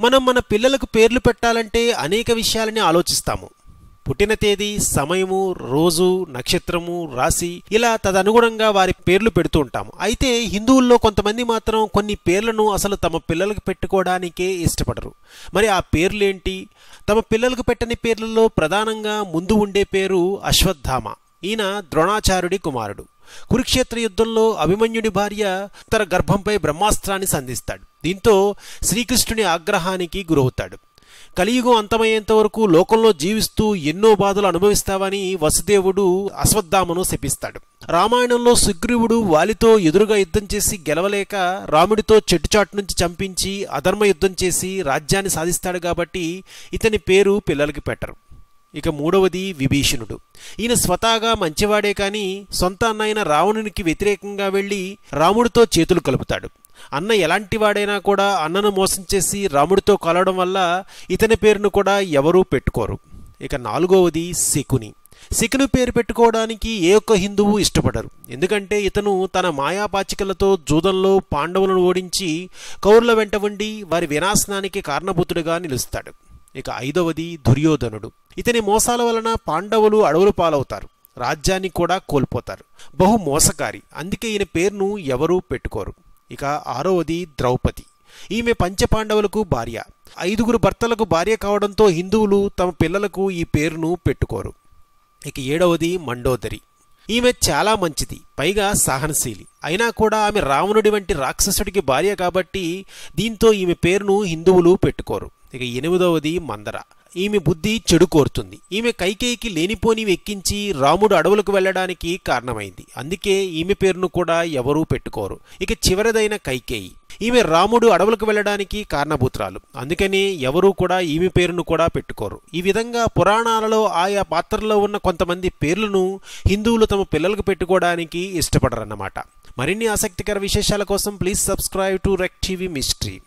మనం మన పిల్లలకు పేర్లు పెట్టాలంటే అనేక విషయాలని ఆలోచిస్తాము. పుట్టిన తేదీ, సమయము, రోజు, నక్షత్రము, రాశి ఇలా తదనుగుణంగా వారి పేర్లు పెడుతూ ఉంటాము. అయితే హిందువుల్లో కొంతమంది మాత్రం కొన్ని పేర్లను అసలు తమ పిల్లలకు పెట్టుకోవడానికే ఇష్టపడరు. మరి ఆ పేర్లేంటి? తమ పిల్లలకు పెట్టని పేర్లలో ప్రధానంగా ముందు ఉండే పేరు అశ్వత్థామ. ఈయన ద్రోణాచార్యుడి కుమారుడు. కురుక్షేత్ర యుద్ధంలో అభిమన్యుడి భార్య తన గర్భంపై బ్రహ్మాస్త్రాన్ని సంధిస్తాడు. దీంతో శ్రీకృష్ణుని ఆగ్రహానికి గురవుతాడు. కలియుగం అంతమయ్యేంత వరకు లోకంలో జీవిస్తూ ఎన్నో బాధలు అనుభవిస్తావని వసుదేవుడు అశ్వత్థామను శపిస్తాడు. రామాయణంలో సుగ్రీవుడు వాలితో ఎదురుగా యుద్ధం చేసి గెలవలేక రాముడితో చెట్టుచాటు నుంచి చంపించి అధర్మ యుద్ధం చేసి రాజ్యాన్ని సాధిస్తాడు కాబట్టి ఇతని పేరు పిల్లలకి పెట్టరు. ఇక మూడవది విభీషణుడు. ఈయన స్వతహాగా మంచివాడే కానీ సొంత అన్న అయిన రావణునికి వ్యతిరేకంగా వెళ్లి రాముడితో చేతులు కలుపుతాడు. అన్న ఎలాంటి వాడైనా కూడా అన్నను మోసం చేసి రాముడితో కలవడం వల్ల ఇతని పేరును కూడా ఎవరూ పెట్టుకోరు. ఇక నాలుగవది శకుని. శకుని పేరు పెట్టుకోవడానికి ఏ ఒక్క హిందువు ఇష్టపడరు. ఎందుకంటే ఇతను తన మాయాపాచికలతో జూదంలో పాండవులను ఓడించి కౌరవుల వెంట ఉండి వారి వినాశనానికి కారణభూతుడిగా నిలుస్తాడు. ఇక ఐదవది దుర్యోధనుడు. ఇతని మోసాల వలన పాండవులు అడవులు పాలవుతారు, రాజ్యాన్ని కూడా కోల్పోతారు. బహు మోసకారి, అందుకే ఈయన పేరును ఎవరూ పెట్టుకోరు. ఇక ఆరవది ద్రౌపది. ఈమె పంచపాండవులకు భార్య. 5 భర్తలకు భార్య కావడంతో హిందువులు తమ పిల్లలకు ఈ పేరును పెట్టుకోరు. ఇక ఏడవది మండోదరి. ఈమె చాలా మంచిది, పైగా సహనశీలి. అయినా కూడా ఆమె రావణుడి వంటి రాక్షసుడికి భార్య కాబట్టి దీంతో ఈమె పేరును హిందువులు పెట్టుకోరు. ఇక 8వది మందర. ఈమె బుద్ధి చెడు కోరుతుంది. ఈమె కైకేయికి లేనిపోనివి ఎక్కించి రాముడు అడవులకు వెళ్ళడానికి కారణమైంది. అందుకే ఈమె పేరును కూడా ఎవరూ పెట్టుకోరు. ఇక చివరిదైన కైకేయి. ఈమె రాముడు అడవులకు వెళ్ళడానికి కారణభూతురాలు. అందుకని ఎవరూ కూడా ఈమె పేరును కూడా పెట్టుకోరు. ఈ విధంగా పురాణాలలో ఆయా పాత్రల్లో ఉన్న కొంతమంది పేర్లను హిందువులు తమ పిల్లలకు పెట్టుకోవడానికి ఇష్టపడరన్నమాట. మరిన్ని ఆసక్తికర విశేషాల కోసం ప్లీజ్ సబ్స్క్రైబ్ టు రెక్ టీవీ మిస్టరీ.